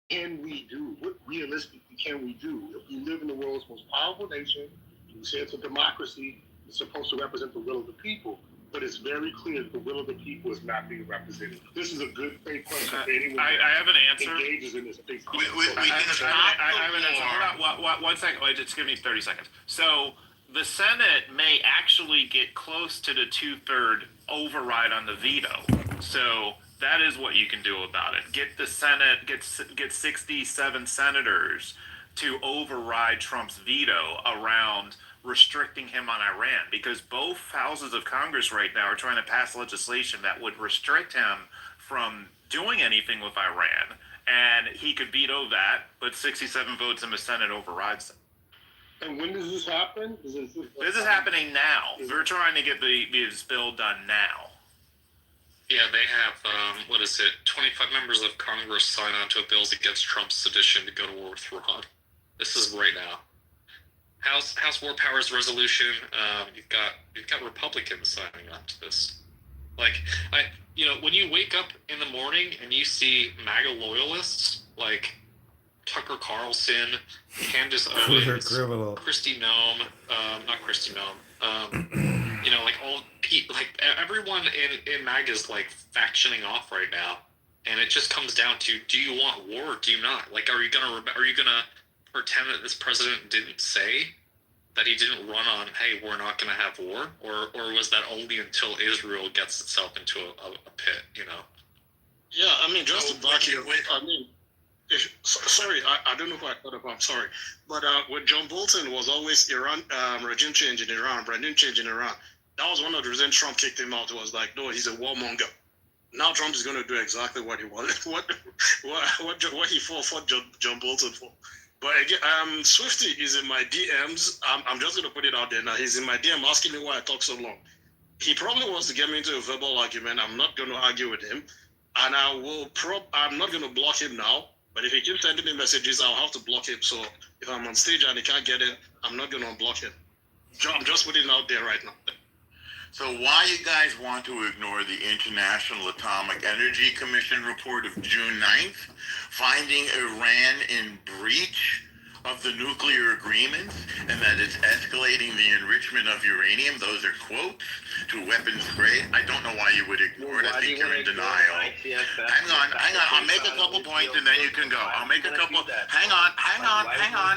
can we do? What realistically can we do? If we live in the world's most powerful nation, we say it's a democracy, it's supposed to represent the will of the people. But it's very clear that the will of the people is not being represented. This is a good faith question for anyone I have an answer. Engages in this faith We can stop. I have an answer. Hold on, 1 second. Wait, just give me 30 seconds. So the Senate may actually get close to the 2/3 override on the veto. So that is what you can do about it. Get the Senate, get 67 senators to override Trump's veto around restricting him on Iran, because both houses of Congress right now are trying to pass legislation that would restrict him from doing anything with Iran, and he could veto that, but 67 votes in the Senate overrides it. And when does this happen? This is happening now. They're trying to get this bill done now. Yeah, they have, 25 members of Congress sign on to a bills against Trump's sedition to go to war with Iran. This is right now. House War Powers resolution. You've got Republicans signing on to this. Like, when you wake up in the morning and you see MAGA loyalists like Tucker Carlson, Candace Owens, Kristi Noem, not Kristi Noem. Like everyone in MAGA is like factioning off right now, and it just comes down to: do you want war or do you not? Like, are you gonna pretend that this president didn't say that he didn't run on, hey, we're not going to have war? Or was that only until Israel gets itself into a pit, Yeah, I mean, just to back you, sorry, I don't know who I thought of, I'm sorry. But with John Bolton was always Iran, regime change in Iran, regime change in Iran. That was one of the reasons Trump kicked him out. It was like, no, he's a warmonger. Now Trump is going to do exactly what he wanted, what he fought John Bolton for. But again, Swifty is in my DMs. I'm just going to put it out there now. He's in my DM asking me why I talk so long. He probably wants to get me into a verbal argument. I'm not going to argue with him. And I'm not going to block him now. But if he keeps sending me messages, I'll have to block him. So if I'm on stage and he can't get in, I'm not going to unblock him. I'm just putting it out there right now. So why you guys want to ignore the International Atomic Energy Commission report of June 9th, finding Iran in breach of the nuclear agreements and that it's escalating the enrichment of uranium? Those are quotes to weapons grade. I don't know why you would ignore it. I think you're in denial. Hang on. I'll make a couple points and then you can go. I'll make a couple. Hang on. I'll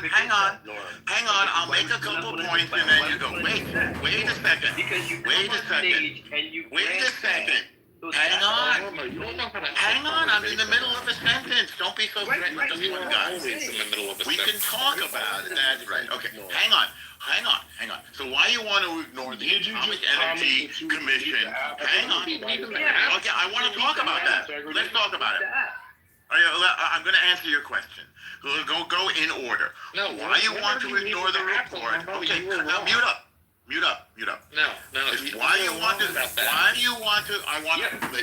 make a couple points and then you go. Wait a second. Hang on. I'm in the middle of a sentence. Don't be so threatening to me, guys. We can talk about it. That's right. Okay. Hang on. So why you want to ignore the Atomic Energy Commission? Hang on. Okay, I want to talk about that. Let's talk about it. I'm going to answer your question. Go in order. No. Why you want to ignore the report? Okay. Mute up. No. Why do you want to? I want to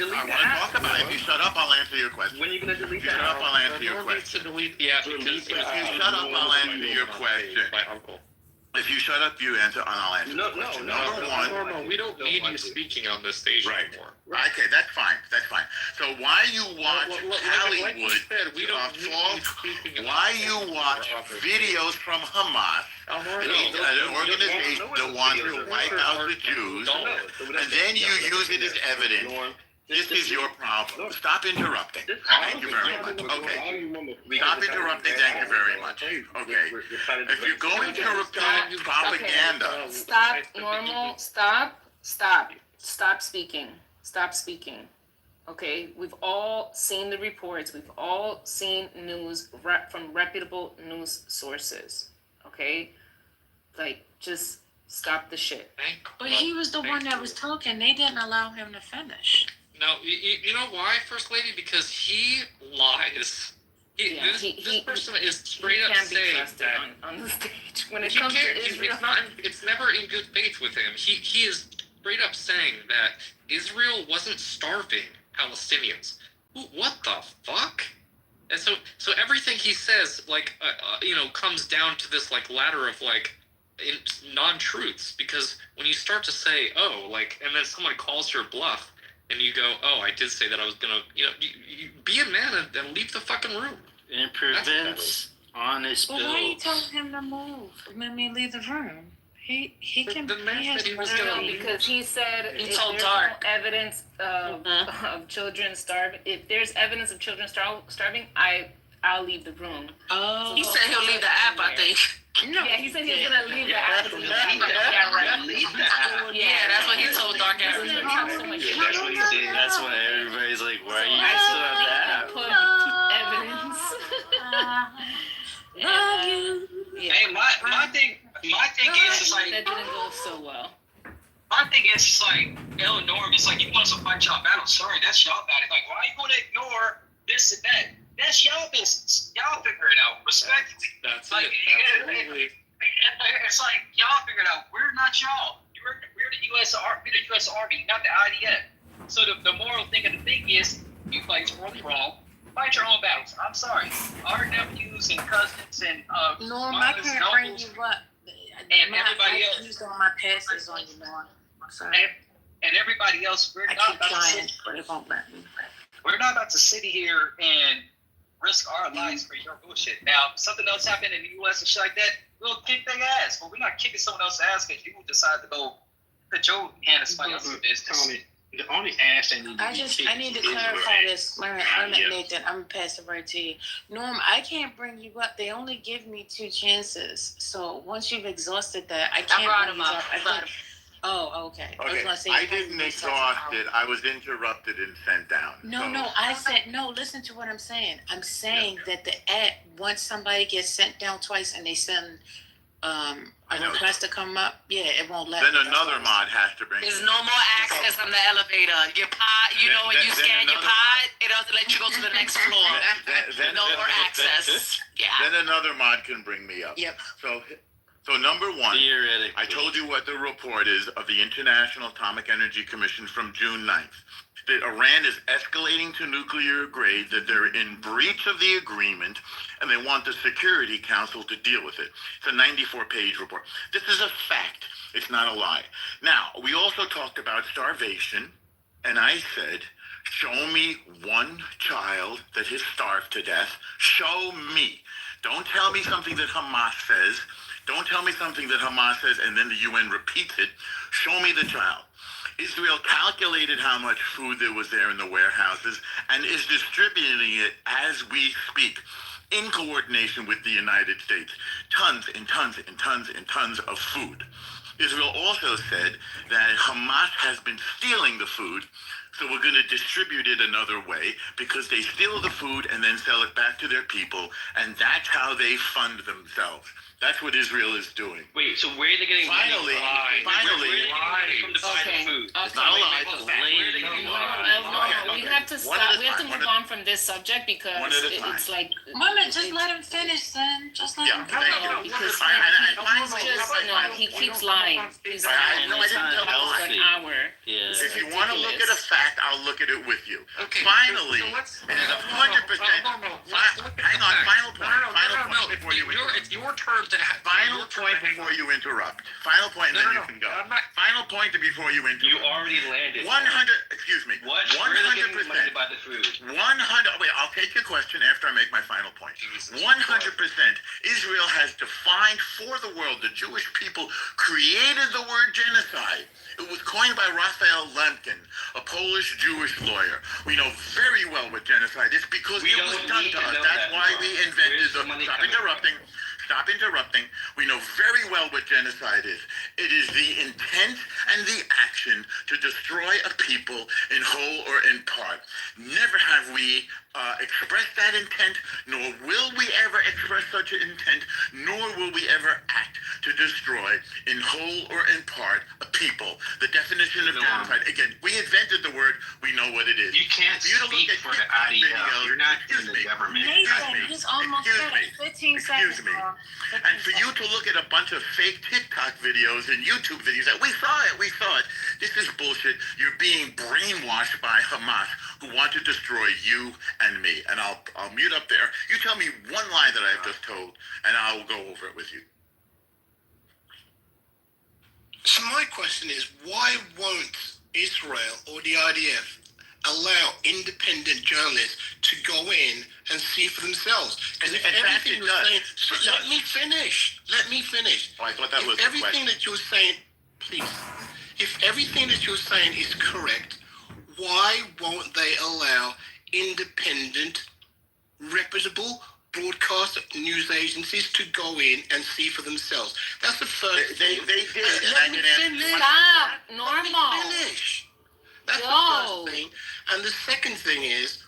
talk about it. If you shut up, I'll answer your question. When are you going to delete that? Shut up, I'll answer your question. To delete the app because If you shut up, I'll answer your question. My uncle. If you shut up, you answer, and I'll answer the question. Number one. We don't need you speaking on this stage anymore. Okay, that's fine. So why you watch Hollywood why you watch videos from Hamas, an organization that wants to wipe out the Jews, and then you use it as evidence? This is your problem. Stop interrupting. Thank you very much. Okay. Stop interrupting. Thank you very much. Okay. If you're going to repeat propaganda. Stop, normal. Stop speaking. Okay? We've all seen the reports. We've all seen news from reputable news sources. Okay? Like, just stop the shit. But he was the one that was talking. They didn't allow him to finish. No, you know why, First Lady? Because he lies. This person is straight up saying that on the stage when it comes to Israel. It's never in good faith with him. He is straight up saying that Israel wasn't starving Palestinians. What the fuck? And so everything he says, comes down to this ladder of non-truths. Because when you start to say, and then someone calls your bluff. And you go, I did say that I was gonna, you be a man and leave the fucking room. and prevents honest Well, why you bills. telling him to move? I mean, leave the room. He can. The man he has said he was right. gonna No, because he said It's if so there's dark. no evidence of children starving, if there's evidence of children starving, I'll leave the room. Oh, He said he'll leave the app, I think. No, Yeah, he said he was gonna leave the app. Yeah, right. Yeah, that's what he told Dark He's Ass. gonna talk so much shit. That's what he said. That's why everybody's like, why are you I still think have he that? put evidence. love you. Yeah. Hey, my thing is just like That didn't go so well. my thing is just like Norm. It's like you want us to fight y'all battle. Sorry, that's y'all battle. Like, why are you gonna ignore this and that? That's y'all business. Y'all figure it out. Respectfully. That's Like, Absolutely. it's like y'all figure it out. We're not y'all. We're the U.S. Army, not the IDF. So the moral thing of the thing is, you fight really wrong. Fight your own battles. I'm sorry. Our nephews and cousins and Norm, I mothers can't and bring uncles you up. and everybody else. I used all my passes on you, Norm. I'm sorry. and everybody else. We're I not keep about to trying, sit, but it won't let me. we're not about to sit here and risk our lives for your bullshit. Now, something else happened in the U.S. and shit like that, we'll kick their ass. But we're not kicking someone else's ass because you decide to go put your hand in somebody else's business. Tony, the only ass that needs to be I need to kicked is clarify your this. Wait a Yeah. minute, Nathan. I'm gonna pass it right to you. Norm, I can't bring you up. They only give me 2 chances. So once you've exhausted that, I can't brought bring him you up. up. I think. Oh, okay. I was Okay, gonna say. I you didn't have to do something exhaust it. else. I was interrupted and sent down. No, So- no. I said no. Listen to what I'm saying. I'm saying that the app, once somebody gets sent down twice and they send I a know. request to come up, yeah, it won't let. Then me. That's another what I'm mod has to bring. There's it. no more access on the elevator. Your pod, you know, when you Then scan your another pod, it doesn't let you go to the next floor. No more access. Yeah. Then another mod can bring me up. Yep. So number one, Theoretically. I told you what the report is of the International Atomic Energy Commission from June 9th. That Iran is escalating to nuclear grade, that they're in breach of the agreement, and they want the Security Council to deal with it. It's a 94-page report. This is a fact. It's not a lie. Now, we also talked about starvation, and I said, show me one child that has starved to death. Show me. Don't tell me something that Hamas says. Don't tell me something that Hamas says and then the UN repeats it. Show me the child. Israel calculated how much food there was there in the warehouses and is distributing it as we speak in coordination with the United States. Tons and tons and tons and tons of food. Israel also said that Hamas has been stealing the food, so we're going to distribute it another way because they steal the food and then sell it back to their people, and that's how they fund themselves. That's what Israel is doing. Wait, so where are they getting Finally, money? finally, Where are they getting money from to buy Okay. the food? it's not a lie. Where are they getting money? No, we have to One at stop. a We have to time, move on from this subject because One at a time. it's like. Women, just let him finish, son. Just let Yeah, him thank you. finish. Because he keeps lying. He's lying. No, I didn't It's tell not a lie. an hour. Yeah. If you want to look at a fact, I'll look at it with you. Okay. Finally, so let's, it is 100%. Hang on, final point before you interrupt. It's your turn to. Final point before you interrupt. Final point, and then you can go. I'm not. Final point before you interrupt. You already landed. 100. Excuse me. What? Where are they getting 100%. money to buy the food? 100. Wait, I'll take your question after I make my final point. Jesus 100%. Israel has defined for the world, the Jewish people created the word genocide. It was coined by Raphael Lemkin, a Polish Jewish lawyer. We know very well what genocide is because We it was don't done need to to us. know That's that, why Laura. we invented Where's the. the money Stop coming interrupting. Stop interrupting. We know very well what genocide is. It is the intent and the action to destroy a people in whole or in part. Never have we expressed that intent, nor will we ever express such an intent, nor will we ever act to destroy in whole or in part a people. The definition of genocide, again, we invented the word, we know what it is. You can't For you to look speak at for the TikTok IDF. videos, You're not excuse in the me. government. Nathan, me. he's almost Excuse me. finished. 15 Excuse seconds. me. Mom. And for you to look at a bunch of fake TikTok videos and YouTube videos that we saw it. This is bullshit. You're being brainwashed by Hamas, who want to destroy you and me. And I'll mute up there. You tell me one lie that I've just told, and I'll go over it with you. So my question is, why won't Israel or the IDF allow independent journalists to go in and see for themselves. Because if everything you're saying, let me finish. Oh, I thought that was If the everything question. that you're saying, please, if everything that you're saying is correct, why won't they allow independent, reputable broadcast news agencies to go in and see for themselves? That's the first They thing. did, and I Let me can answer. finish. Stop, Let me normal. finish. That's the Go. first thing. And the second thing is,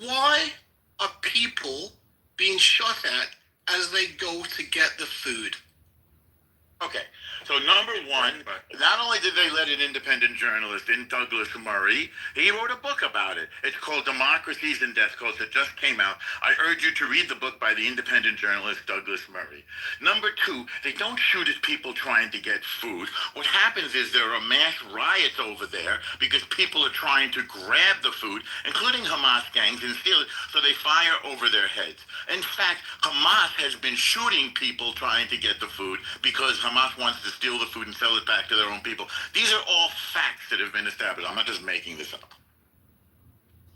why are people being shot at as they go to get the food? Okay, so number one, not only did they let an independent journalist in, Douglas Murray, he wrote a book about it. It's called Democracies and Death Cults. It just came out. I urge you to read the book by the independent journalist Douglas Murray. Number two, they don't shoot at people trying to get food. What happens is there are mass riots over there because people are trying to grab the food, including Hamas gangs, and steal it, so they fire over their heads. In fact, Hamas has been shooting people trying to get the food because Hamas wants to steal the food and sell it back to their own people. These are all facts that have been established. I'm not just making this up.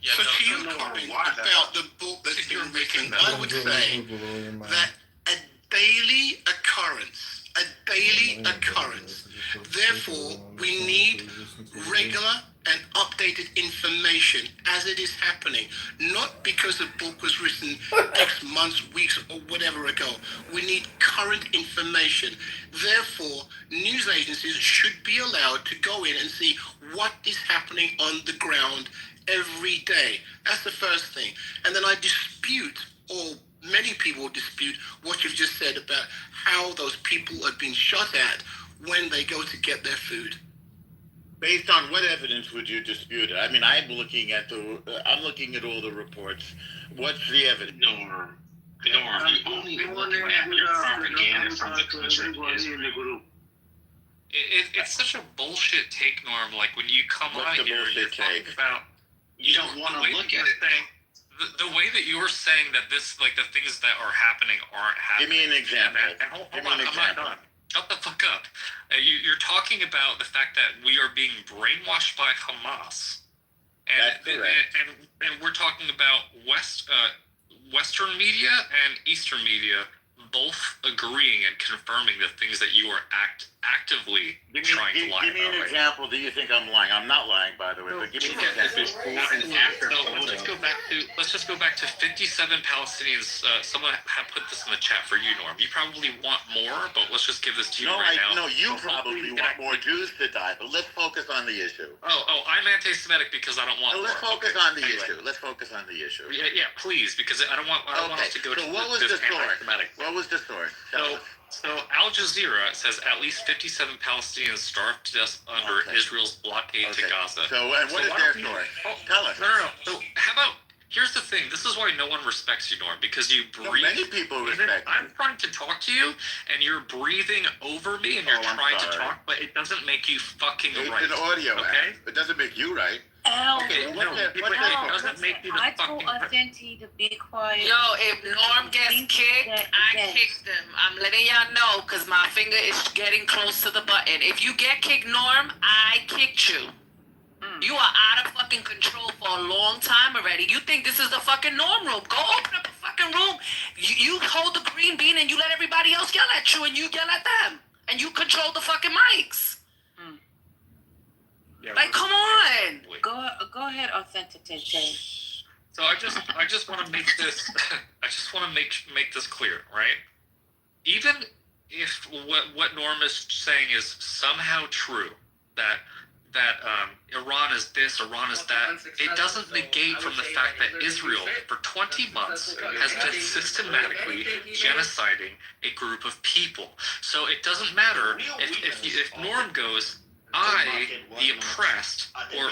Yeah, So to no, your no, comment why about the book that's If you're been written, making that I would say that a daily occurrence, therefore we need regular and updated information as it is happening, not because the book was written X months, weeks, or whatever ago. We need current information. Therefore, news agencies should be allowed to go in and see what is happening on the ground every day. That's the first thing. And then I dispute, or many people dispute, what you've just said about how those people are being shot at when they go to get their food. Based on what evidence would you dispute it? I mean, I'm looking at all the reports. What's the evidence? Norm, you only look at your propaganda from the country of Israel. It's such a bullshit take, Norm. Like when you come What's on the here, you're bullshit talking take? about You don't want to look at it. The way that you were saying that this, like the things that are happening aren't Give happening. me an example. And hold Give me on, an I'm not example. done. Shut the fuck up. You're talking about the fact that we are being brainwashed by Hamas. And, That's correct. And we're talking about Western media and Eastern media both agreeing and confirming the things that you are actively trying to lie Give me about. an Right? example that you think I'm lying. I'm not lying, by the way, but give me an If example. it's before and after So photo. let's just go back to 57 Palestinians. Someone had put this in the chat for you, Norm. You probably want more, but let's just give this to you right now. No, you So probably hopefully we want can more actually- Jews to die, but let's focus on the issue. Oh, I'm anti-Semitic because I don't want. Let's more. focus Okay, on the anyway. issue. Let's focus on the issue. Yeah, please, because I don't want us to go So to what was this the source? anti-Semitic. What was the source? Tell us. So Al Jazeera says at least 57 Palestinians starved to death under Okay. Israel's blockade to Okay. Gaza. So, and what is why their don't you- source? Oh, Tell us. No. So how about, here's the thing. This is why no one respects you, Norm, because you No, breathe. many people respect I'm me. trying to talk to you, and you're breathing over me, and you're I'm trying to sorry. talk, but it doesn't make you fucking It's right. an audio okay? app. It doesn't make you right. Al, Okay, No, what's the- it what's the source? doesn't make you the I told fucking right. Authentic to be quiet. Yo, if Norm gets kicked, I kicked him. I'm letting y'all know because my finger is getting close to the button. If you get kicked, Norm, I kicked you. You are out of fucking control for a long time already. You think this is the fucking Norm room. Go open up a fucking room. You hold the green bean and you let everybody else yell at you and you yell at them. And you control the fucking mics. Yeah, Like, come on. Go ahead, Authentic. So I just want to make this I just want to make this clear, right? Even if what Norm is saying is somehow true, that Iran is this, Iran is that, it doesn't negate from the fact that Israel for 20 months has been systematically genociding a group of people. So it doesn't matter if Norm goes, I, the oppressed, or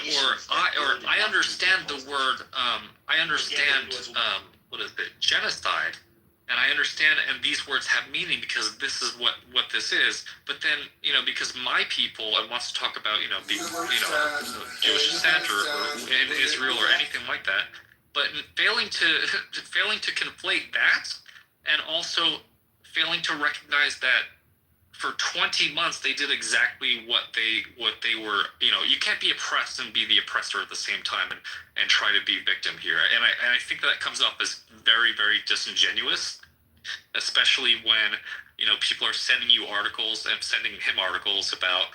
I understand the word, I understand, what is it, genocide, and I understand, and these words have meaning because this is what this is, but then, because my people, and wants to talk about, being, Jewish descent or in Israel or anything like that, but failing to conflate that, and also failing to recognize that for 20 months they did exactly what they were. You can't be oppressed and be the oppressor at the same time and try to be victim here. And I think that comes off as very, very disingenuous, especially when people are sending you articles and sending him articles about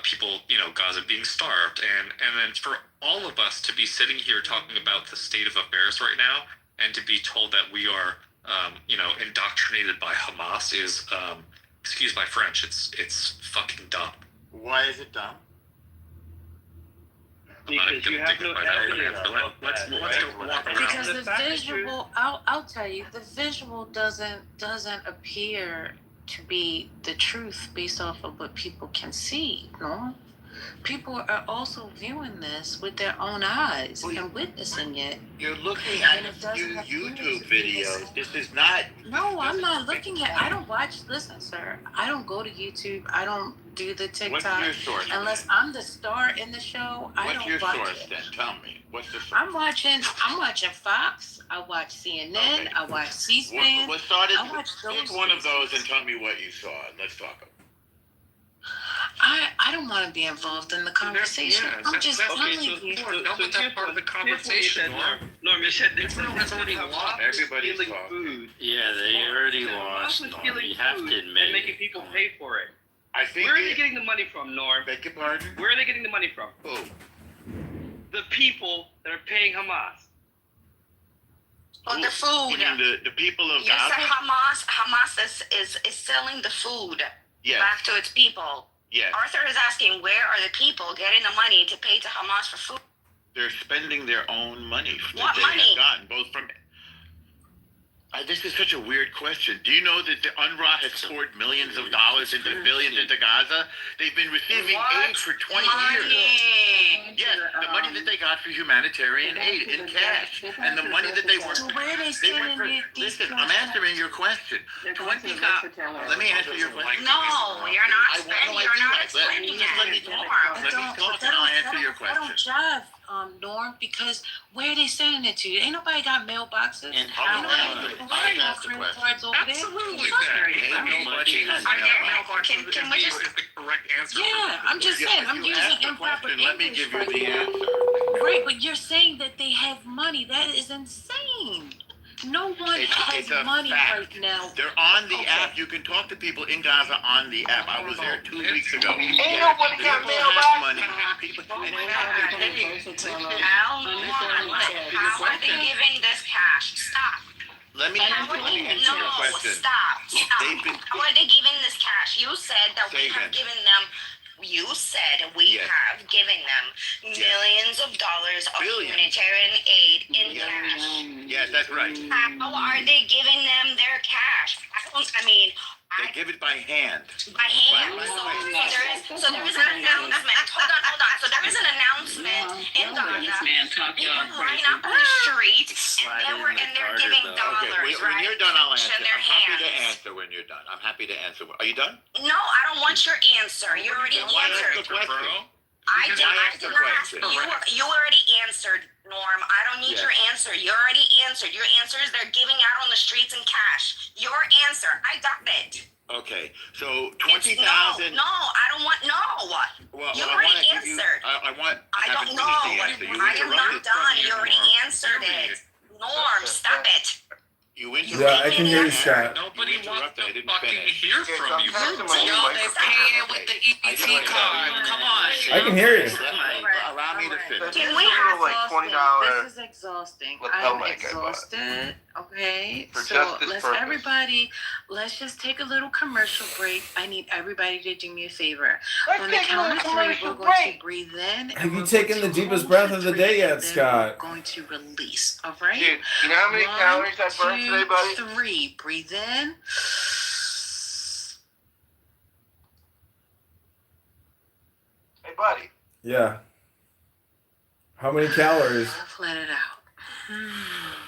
people, Gaza being starved, and then for all of us to be sitting here talking about the state of affairs right now and to be told that we are indoctrinated by Hamas is excuse my French, it's fucking dumb. Why is it dumb? Because you have no evidence. Let's walk around. Because the visual, I'll tell you, the visual doesn't appear to be the truth based off of what people can see. No, people are also viewing this with their own eyes and witnessing it. You're looking at And it a doesn't few appear to YouTube be videos. This is not. No, I'm not looking at. I don't watch. Listen, sir, I don't go to YouTube. I don't do the What's TikTok your source? unless I'm the star in the show. I What's don't your watch source it. then? Tell me. What's the source? I'm watching Fox. I watch CNN. Okay. I watch C-SPAN. Let's start it. I watch Pick those one of those things. and tell me what you saw. Let's talk. I don't want to be involved in the conversation. I'm just telling you. Don't that part of the conversation, Norm, you said Israel has already lost. Everybody's stealing talking. food. Yeah, they already Hamas lost. was Norm. stealing You have food to admit and making it. people pay for it. I think. Where are they getting the money from, Norm? Beg your pardon? Where are they getting the money from? Who? The people that are paying Hamas. Well, the food. You mean the people of You Gaza? said Hamas is selling the food Yes. back to its people. Yes. Arthur is asking, where are the people getting the money to pay to Hamas for food? They're spending their own money that What they money? have gotten, both from. This is such a weird question. Do you know that the UNRWA has poured millions of dollars into billions into Gaza? They've been receiving aid for 20 years. Money. Yes, the money that they got for humanitarian aid in cash, and the money that they were. So where are they They went sending for, these listen, I'm answering your question. 20. Let me answer your question. No, you're not spending. You're not Just let spending me it. talk. Norm. Let me talk and I'll answer your I don't question. jive, Norm, because where are they sending it to? Ain't nobody got mailboxes. And how Ain't do I- nobody I providing no asked the credit question. cards over there. Absolutely, Fuck Barry. it. Ain't nobody has I get mailboxes. Can we just? Is the correct answer? Yeah, I'm just saying, I'm You using asked the improper question, let me English give you right the now. answer. Right, but you're saying that they have money. That is insane. No one has It's a money fact. right now. They're on the Okay. app. You can talk to people in Gaza on the app. I was there 2 weeks ago. Ain't nobody got People have mailboxes. money. People, and they have to pay. How are they giving this cash? Stop. Let me answer your question. Stop. They've been. How are they giving this cash? You said that Say we have again. given them. You said we Yes. have given them millions of dollars of Billions. humanitarian aid in Yes. cash. Yes, that's right. How are they giving them their cash? They give it by hand. By hand. By- So there is an announcement. Hold on. So there is an announcement in Gaza. People line up on the street and they're giving dollars, Okay, when right? you're done, I'll answer. In their I'm happy to hands. answer when you're done. I'm happy to answer. Are you done? No, I don't want your answer. You already Why ask answered. the question? I Why did ask the not ask. question? You already answered, Norm. I don't need Yes. your answer. You already answered. Your answer is they're giving out on the streets in cash. Your answer. I got it. Okay, so It's 20,000. No, I don't want no. Well, You I already want to give you. answered. I want. I haven't don't finished know. the answer. You I am not interrupted done. me. You already answered it. Norm, stop it. You interrupted. Yeah, I can hear you, Scott. Nobody wants interrupted. I to didn't fucking finish. hear from you. Yo, they're paying with the EBT card. Come on. I can hear you. Allow me to finish. Can we This is have exhausting. This is exhausting. lapel I'm mic I bought. exhausted. Okay, For so just this let's purpose. let's just take a little commercial break. I need everybody to do me a favor. On the count of three, we're going to breathe in. Have you we're taken going the to deepest hold breath for of the 3, day yet, and then Scott? We're going to release. All right. Dude, you know how many 1, calories I burned 2, today, buddy? 3. Breathe in. Hey, buddy. Yeah. How many calories? Let it out.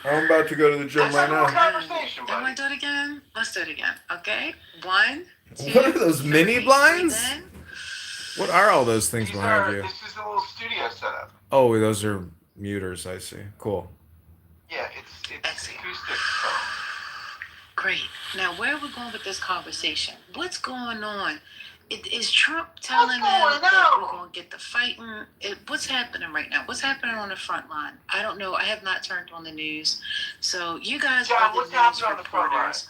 I'm about to go to the gym Let's right have a now. conversation, Do I buddy. do it again? Let's do it again. Okay. 1, 2. What are those mini 3. blinds? Breathe in. What are all those things These behind are, you? this is a little studio setup. Oh, those are muters, I see. Cool. Yeah, it's acoustic phone. Great. Now, where are we going with this conversation? What's going on? Is Trump telling them that we're going to get the fighting? What's happening right now? What's happening on the front line? I don't know. I have not turned on the news. So you guys John, are the what's news happening on the front line? reporters.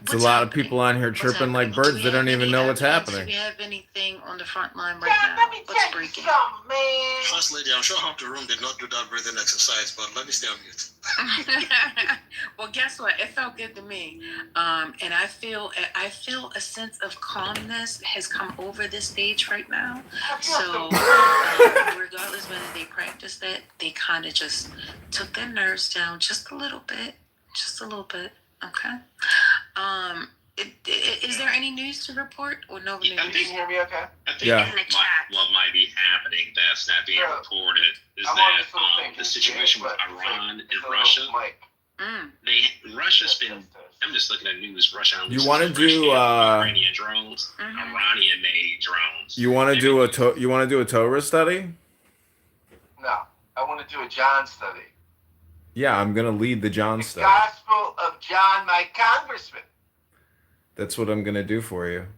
There's a lot of people on here chirping like birds. They don't even know what's Do happening. we have anything on the front line right John, now? let me What's tell you breaking? something, man. First lady, I'm sure half the room did not do that breathing exercise, but let me stay on mute. Well, guess what? It felt good to me, and I feel a sense of calmness has come over this stage right now. So, regardless whether they practiced it, they kind of just took their nerves down just a little bit. Okay. Is there any news to report or no news? Can you hear me okay? I think Yeah. what might be happening that's not being reported is I'm on that this little thing. the situation with Iran and Russia. Mike. Russia's been. I'm just looking at news. Russia. You want to do Iranian drones, Iranian-made drones. you want to do a Torah study? No, I want to do a John study. Yeah, I'm gonna lead the John The study. Gospel of John, my congressman. That's what I'm gonna do for you.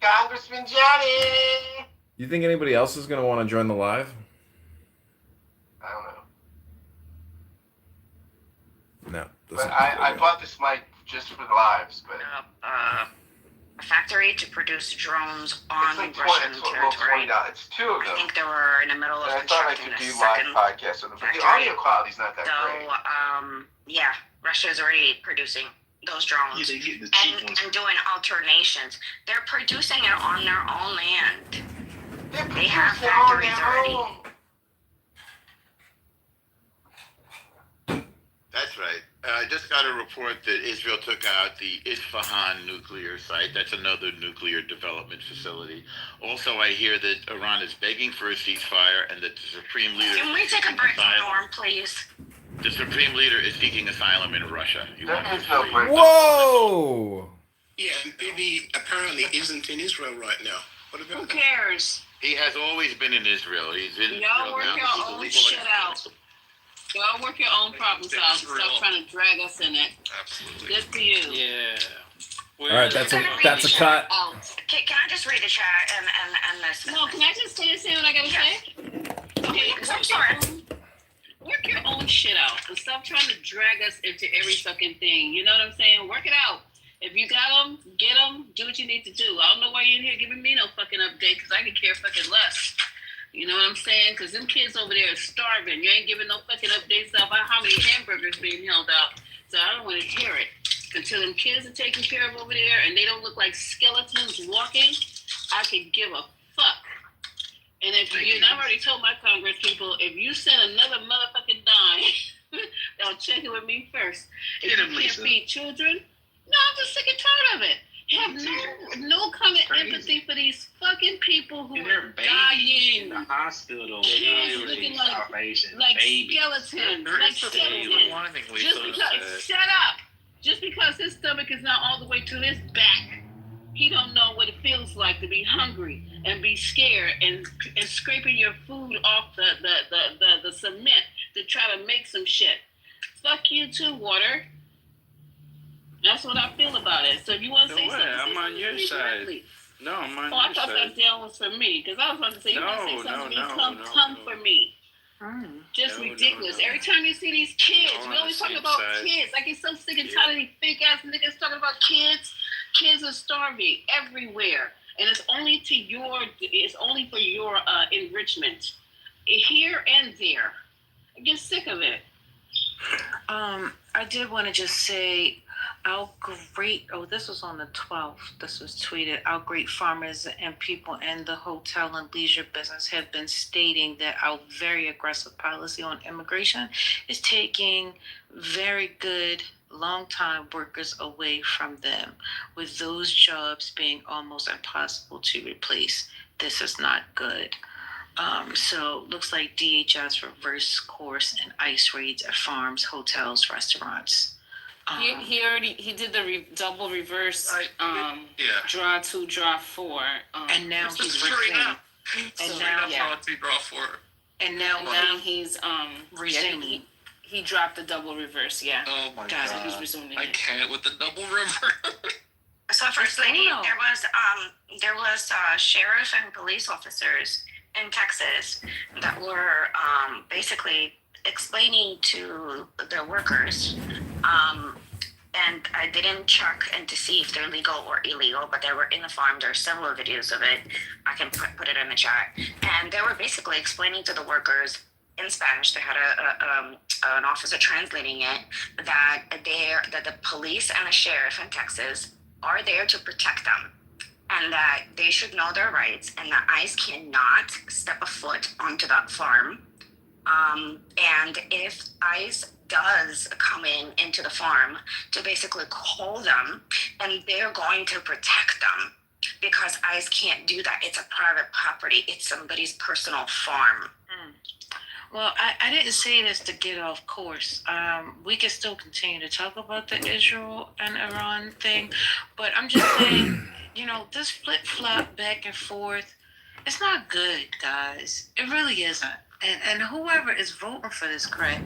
Congressman Johnny. You think anybody else is gonna want to join the live? I don't know. No. But I bought this mic just for the lives, but A factory to produce drones on it's like Russian territory. $20. It's two of I them. think they were in the middle of And I thought I constructing could a do live second podcasts on them, but the factory. audio quality's not that So, great. yeah, Russia is already producing those drones Yeah, they get the cheap ones. and doing alternations. They're producing it on their own land. They have They're on factories their already. own. That's right. I just got a report that Israel took out the Isfahan nuclear site. That's another nuclear development facility. Also, I hear that Iran is begging for a ceasefire and that the Supreme Leader... Can we take a break from Norm, please? The Supreme Leader is seeking asylum in Russia. He There wants is to no flee. break. Whoa! Yeah, and Bibi apparently isn't in Israel right now. What about Who that? cares? He has always been in Israel. He's in Y'all Israel work now. your own shit out. Y'all work your own problems out. Stop trying to drag us in it. Absolutely. Good for you. Yeah. All right, that's a cut. Oh. Can I just read the chat and this? No, can I just say what I gotta say? Okay, I'm sorry. Work your own shit out and stop trying to drag us into every fucking thing. You know what I'm saying? Work it out. If you got them, get them. Do what you need to do. I don't know why you're in here giving me no fucking update because I could care fucking less. You know what I'm saying? Because them kids over there are starving. You ain't giving no fucking updates about how many hamburgers being held out. So I don't want to hear it. Until them kids are taken care of over there and they don't look like skeletons walking, I could give a fuck. And if you, and I've already told my Congress people, if you send another motherfucking dime, they'll check it with me first. If Get you him, can't Lisa. feed children, no, I'm just sick and tired of it. Have no common Crazy. empathy for these fucking people who And are they're babies in dying. the hospital. Kids Literally looking like starvation. like babies. skeletons, There like is a skeletons. warning Just Lisa because, said. shut up. Just because his stomach is not all the way to his back, he don't know what it feels like to be hungry and be scared and scraping your food off the cement to try to make some shit. Fuck you too, water. That's what I feel about it. So if you want to say No way, something, I'm say on something your to me side. directly. No, I'm on Oh, I your thought side. that down was for me because I was about to say you want to say something to me, come for me. Just No, ridiculous. no. Every time you see these kids, You're we on always the talk same about side. kids. I get so sick and tired of these fake ass niggas talking about kids. Kids are starving everywhere, and it's only for your enrichment, here and there. I get sick of it. I did want to just say, this was on the 12th, this was tweeted, our great farmers and people in the hotel and leisure business have been stating that our very aggressive policy on immigration is taking very good long-time workers away from them, with those jobs being almost impossible to replace. This is not good. So looks like DHS reverse course and ICE raids at farms, hotels, restaurants. He did the double reverse draw 2, draw 4. And now This he's is straight resuming. up. And Straight now, up yeah. draw 2, draw 4. and now, Now he's resuming. He dropped the double reverse. Yeah. Oh my God, god! he's resuming I it. can't with the double reverse. So, First Lady, there was sheriff and police officers in Texas that were basically explaining to the workers, and I didn't check and to see if they're legal or illegal, but they were in the farm. There are several videos of it. I can put it in the chat, and they were basically explaining to the workers in Spanish. They had an officer translating it that the police and the sheriff in Texas are there to protect them, and that they should know their rights, and that ICE cannot step a foot onto that farm. And if ICE does come into the farm to basically call them, and they're going to protect them because ICE can't do that. It's a private property. It's somebody's personal farm. Well, I didn't say this to get off course. We can still continue to talk about the Israel and Iran thing, but I'm just saying, this flip-flop back and forth, it's not good, guys. It really isn't. And whoever is voting for this crap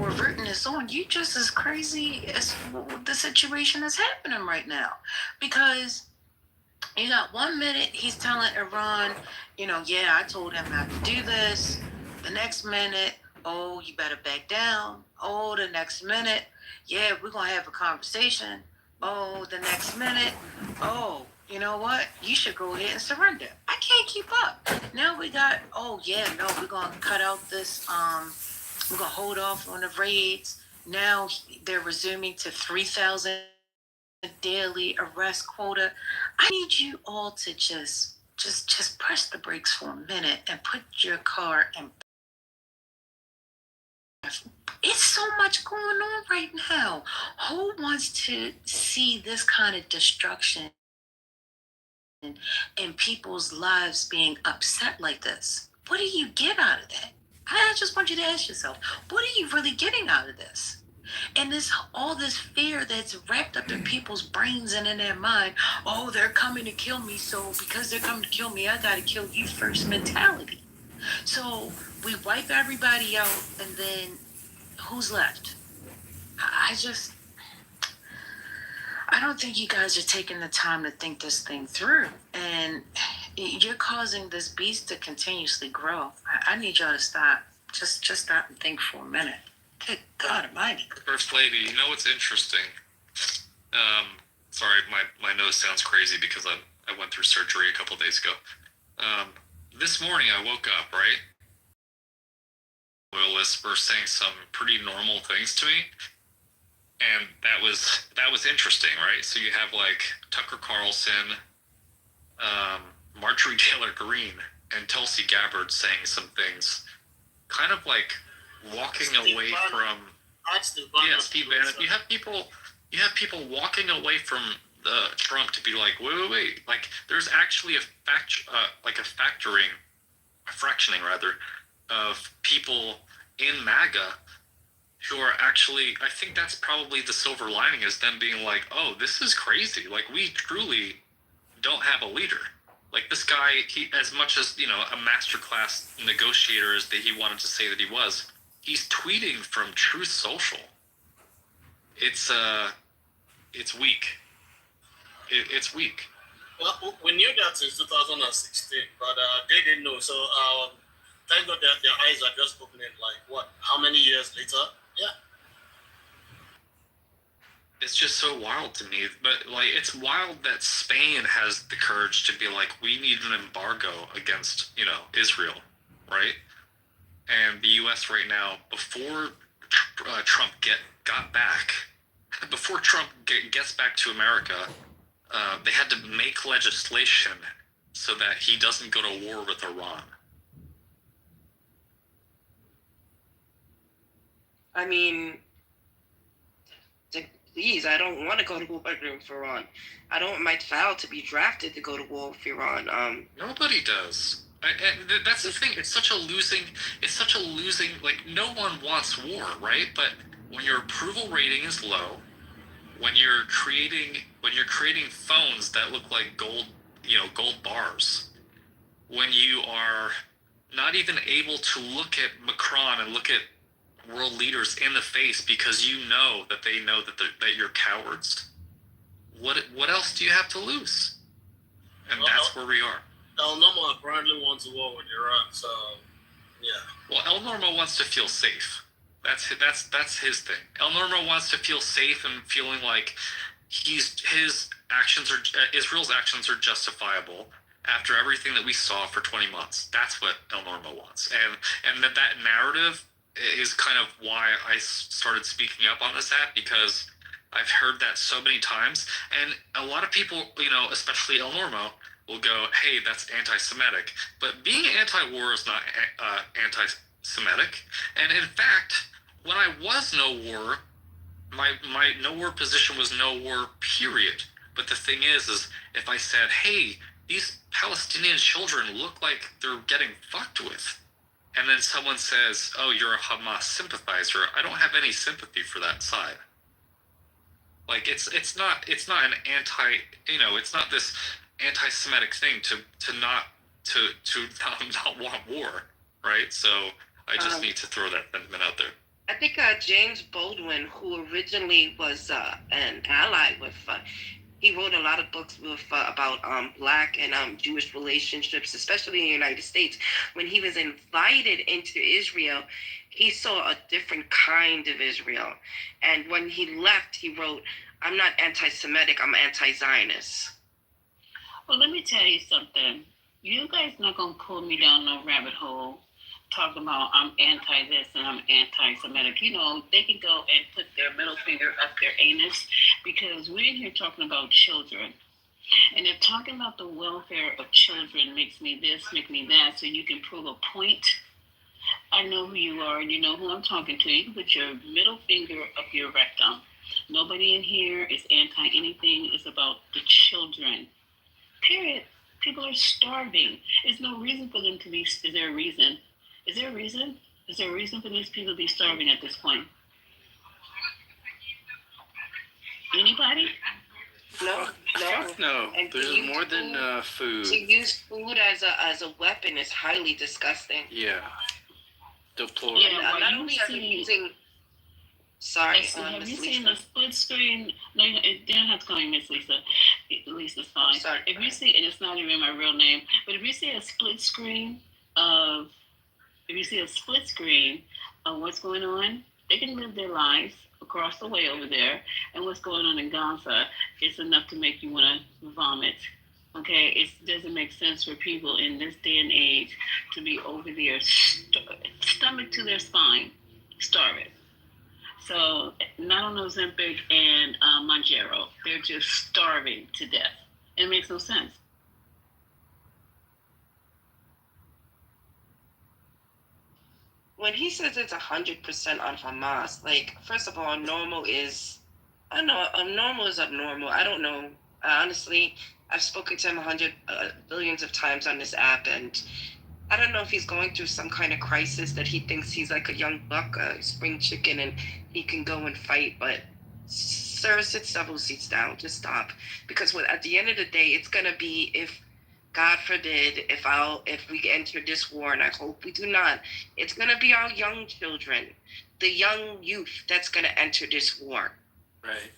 or rooting this on, you just as crazy as the situation is happening right now. Because you got 1 minute he's telling Iran, yeah, I told him not to do this. The next minute, oh, you better back down. Oh, the next minute, yeah, we're going to have a conversation. Oh, the next minute, oh, you know what? You should go ahead and surrender. I can't keep up. Now we got, oh, yeah, no, we're going to cut out this, we're going to hold off on the raids. Now they're resuming to 3,000 daily arrest quota. I need you all to just press the brakes for a minute and put your car in. It's so much going on right now. Who wants to see this kind of destruction and people's lives being upset like this? What do you get out of that? I just want you to ask yourself, what are you really getting out of this? And all this fear that's wrapped up in people's brains and in their mind, oh, they're coming to kill me, so because they're coming to kill me, I gotta kill you first mentality. So we wipe everybody out, and then who's left? I don't think you guys are taking the time to think this thing through. And you're causing this beast to continuously grow. I need y'all to stop. Just stop and think for a minute. Good God Almighty. First Lady, you know what's interesting? Sorry, my nose sounds crazy because I went through surgery a couple of days ago. This morning I woke up, right? Loyalists were saying some pretty normal things to me, and that was interesting, right? So you have like Tucker Carlson, Marjorie Taylor Greene, and Tulsi Gabbard saying some things, kind of like walking away from. Yeah, Steve Bannon. You have people walking away from Trump to be like, wait. Like, there's actually a fractioning rather, of people in MAGA who are actually. I think that's probably the silver lining, is them being like, oh, this is crazy. Like, we truly don't have a leader. Like, this guy, he, as much as, a masterclass negotiator as that he wanted to say that he was, he's tweeting from Truth Social. It's weak. It's weak. Well, we knew that since 2016, but they didn't know. So thank God that their eyes are just opening. Like what? How many years later? Yeah. It's just so wild to me. But like, it's wild that Spain has the courage to be like, we need an embargo against Israel, right? And the U.S. right now, before Trump got back, before Trump gets back to America, they had to make legislation so that he doesn't go to war with Iran. I mean, please, I don't want to go to war with Iran. I don't want my child to be drafted to go to war with Iran. Nobody does. That's the thing. It's such a losing. Like, no one wants war, right? But when your approval rating is low, when you're creating phones that look like gold bars, when you are not even able to look at Macron and look at world leaders in the face because you know that they know that you're cowards. What else do you have to lose? And that's where we are. El Normo apparently wants a war with Iran, so yeah. Well, El Normo wants to feel safe. That's his thing. El Normo wants to feel safe and feeling like Israel's actions are justifiable after everything that we saw for 20 months. That's what El Normo wants, and that narrative is kind of why I started speaking up on this app, because I've heard that so many times, and a lot of people, especially El Normo, will go, "Hey, that's anti-Semitic," but being anti-war is not anti-Semitic. And in fact, when I was no war, my no war position was no war, period. But the thing is if I said, "Hey, these Palestinian children look like they're getting fucked with," and then someone says, "Oh, you're a Hamas sympathizer," I don't have any sympathy for that side. Like it's not an anti, it's not this anti-Semitic thing to not want war, right? So I just need to throw that sentiment out there. I think James Baldwin, who originally was an ally with, he wrote a lot of books with about Black and Jewish relationships, especially in the United States. When he was invited into Israel, he saw a different kind of Israel. And when he left, he wrote, "I'm not anti-Semitic, I'm anti-Zionist." Well, let me tell you something. You guys not gonna pull me down no rabbit hole talking about I'm anti this and I'm anti-Semitic. They can go and put their middle finger up their anus, because we're in here talking about children. And if talking about the welfare of children makes me this, make me that, so you can prove a point, I know who you are and you know who I'm talking to. You can put your middle finger up your rectum. Nobody in here is anti anything. It's about the children. Period. People are starving. There's no reason for them to be. Is there a reason? Is there a reason? Is there a reason for these people to be starving at this point? Anybody? No. No. And There's more than food. To use food as a weapon is highly disgusting. Yeah. Deplorable. Yeah, Not only are they using. Sorry, have you Miss seen Lisa. the split screen? No, it didn't have to call me Miss Lisa. Lisa's fine. Sorry. If you see, and it's not even my real name, but if you see a split screen of what's going on, they can live their lives across the way over there, and what's going on in Gaza is enough to make you want to vomit. Okay, it doesn't make sense for people in this day and age to be over there, stomach to their spine, starving. So not on Ozempic and Mounjaro, they're just starving to death. It makes no sense. When he says it's 100% on Hamas, like, first of all, normal is, I don't know, normal is abnormal. I don't know. Honestly, I've spoken to him billions of times on this app, and I don't know if he's going through some kind of crisis that he thinks he's like a young buck, a spring chicken, and he can go and fight. But sir, sit several seats down. Just stop. Because at the end of the day, it's gonna be, if God forbid, if we enter this war, and I hope we do not, it's gonna be our young children, the young youth that's gonna enter this war. Right.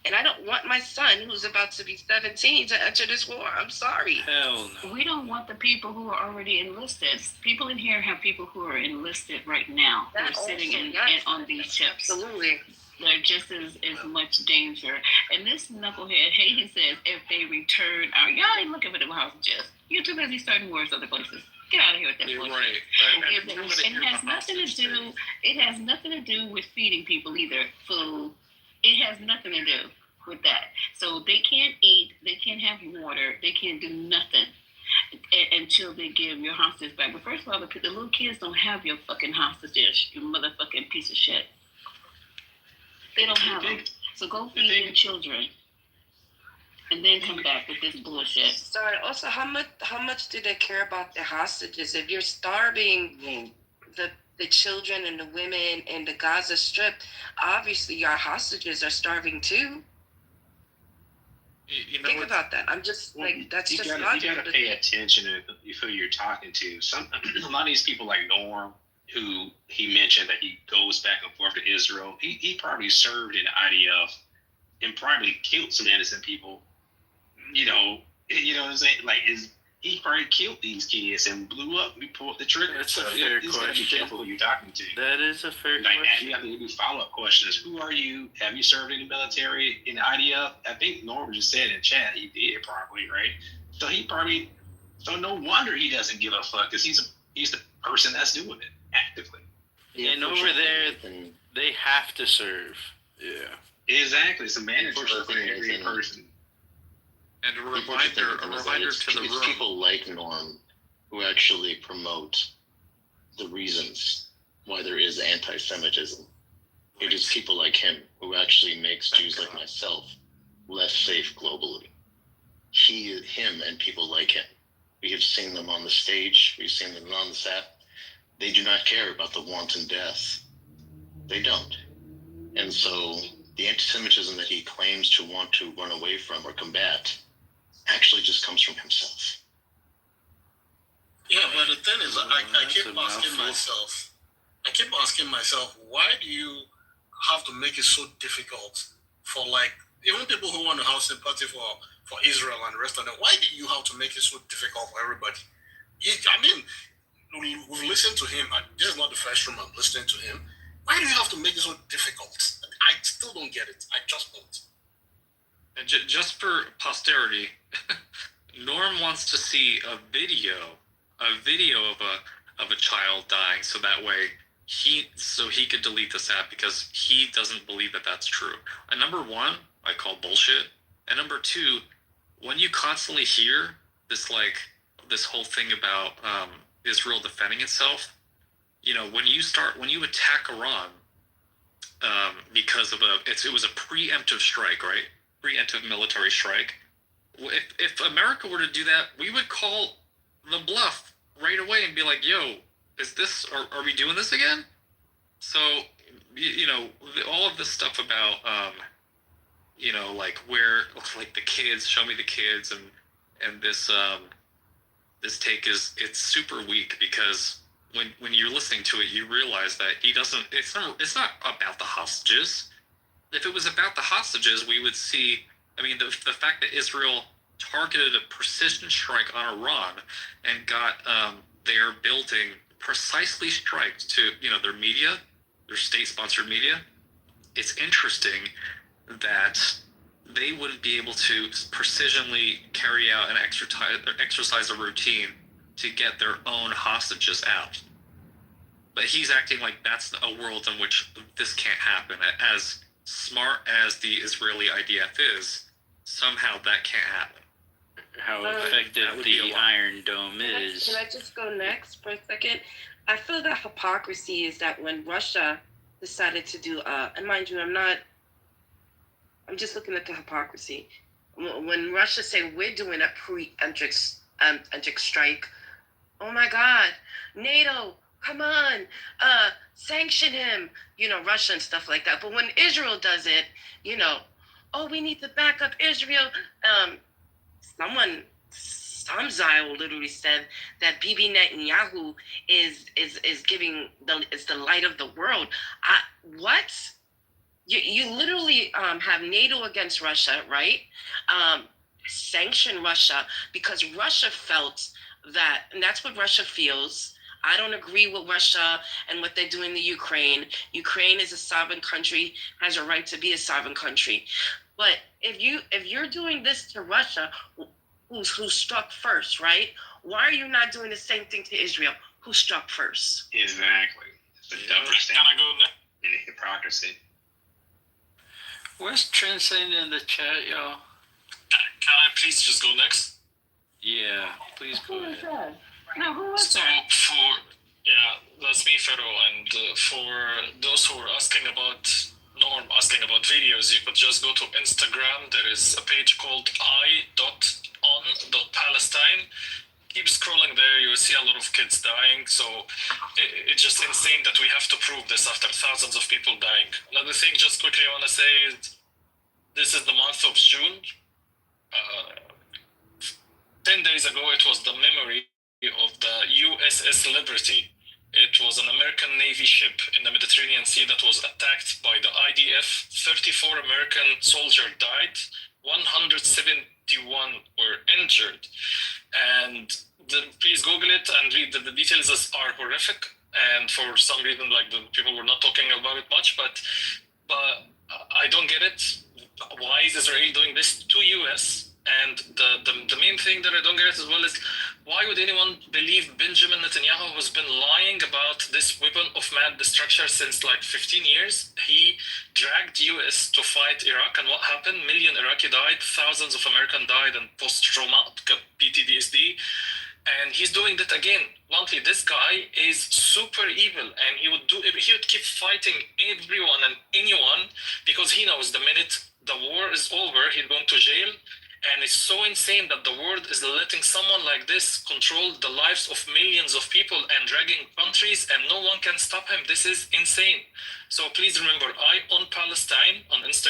And I don't want my son, who's about to be 17, to enter this war. I'm sorry. Hell no. We don't want the people who are already enlisted. People in here have people who are enlisted right now. They're sitting on these ships. Absolutely. They're just as much danger. And this knucklehead, he says, if they return y'all ain't looking for the hostages. You're too busy starting wars other places. Get out of here with that bullshit. Right. It has nothing to do with feeding people either. Food. It has nothing to do with that. So they can't eat, they can't have water, they can't do nothing until they give your hostages back. But first of all, the little kids don't have your fucking hostages, you motherfucking piece of shit. They don't have them. So go feed your children. And then come back with this bullshit. Sorry, also, how much do they care about the hostages? If you're starving the children and the women in the Gaza Strip, obviously our hostages are starving too. Think about that. I'm just that's just logical. You gotta pay attention to who you're talking to. A lot of these people like Norm, who he mentioned that he goes back and forth to Israel. He probably served in the IDF and probably killed some innocent people. You know what I'm saying? Like, he probably killed these kids and blew up. We pulled the trigger. That's so a fair you gotta be question. careful who you're talking to. That is a fair Like, question. you have to do follow-up questions. Who are you? Have you served in the military, in the IDF? I think Norman just said in chat he did, probably, right? So no wonder he doesn't give a fuck, because he's the person that's doing it actively. And over there, they have to serve. Yeah. Exactly. It's a manager for every person. And a reminder to the it's room. people like Norm who actually promote the reasons why there is anti-Semitism. It is people like him who actually makes Jews like myself less safe globally. Him and people like him. We have seen them on the stage. We've seen them on the set. They do not care about the wanton death. They don't. And so the anti-Semitism that he claims to want to run away from or combat actually just comes from himself. Yeah, but the thing is, I keep asking myself, why do you have to make it so difficult for, like, even people who want to have sympathy for Israel and the rest of them? Why do you have to make it so difficult for everybody? We've listened to him. This is not the first room I'm listening to him. Why do you have to make it so difficult? I still don't get it. I just don't. And just for posterity, Norm wants to see a video of a child dying, so that way he could delete this app, because he doesn't believe that that's true. And number one, I call bullshit. And number two, when you constantly hear this whole thing about Israel defending itself, when you attack Iran because of it was a preemptive strike, right? Preemptive military strike. If America were to do that, we would call the bluff right away and be like, yo, are we doing this again? So, all of this stuff about, the kids, show me the kids, and this take it's super weak, because when you're listening to it, you realize that it's not about the hostages. If it was about the hostages, we would see, the fact that Israel targeted a precision strike on Iran and got their building precisely striked to, their media, their state-sponsored media. It's interesting that they wouldn't be able to precisionally carry out and exercise a routine to get their own hostages out. But he's acting like that's a world in which this can't happen. As smart as the Israeli IDF is, somehow that can't happen. How effective the Iron Dome is. Can I just go next for a second? I feel that hypocrisy is that when Russia decided to do, and mind you, I'm just looking at the hypocrisy. When Russia said we're doing a preemptive strike, oh my God, NATO, come on, sanction him, Russia and stuff like that. But when Israel does it, oh, we need to back up Israel. Some Zio literally said that Bibi Netanyahu is the light of the world. What? You literally have NATO against Russia, right? Sanction Russia because Russia felt that, and that's what Russia feels. I don't agree with Russia and what they're doing to Ukraine. Ukraine is a sovereign country, has a right to be a sovereign country. But if you're doing this to Russia, who struck first, right? Why are you not doing the same thing to Israel, who struck first? Exactly. It's the double standard and the hypocrisy. Where's Trent saying in the chat, y'all? Can I please just go next? Yeah, please go ahead. No, who was So that? that's me, Fero. And for those who are asking about Norm, asking about videos, you could just go to Instagram. There is a page called i.on.palestine. Keep scrolling there, you'll see a lot of kids dying. So it's just insane that we have to prove this after thousands of people dying. Another thing, just quickly, I want to say is this is the month of June. 10 days ago, it was the memory of the USS Liberty. It was an American Navy ship in the Mediterranean Sea that was attacked by the IDF. 34 American soldiers died, 171 were injured. And please Google it and read the details are horrific. And for some reason, like the people were not talking about it much, but I don't get it. Why is Israel doing this to US? And the main thing that I don't get as well is why would anyone believe Benjamin Netanyahu has been lying about this weapon of mass destruction since like 15 years? He dragged US to fight Iraq, and what happened? Million Iraqi died, thousands of Americans died, and post-traumatic PTSD. And he's doing that again monthly. This guy is super evil, and he would keep fighting everyone and anyone because he knows the minute the war is over, he's going to jail. And it's so insane that the world is letting someone like this control the lives of millions of people and dragging countries, and no one can stop him. This is insane. So please remember, I on Palestine on Instagram.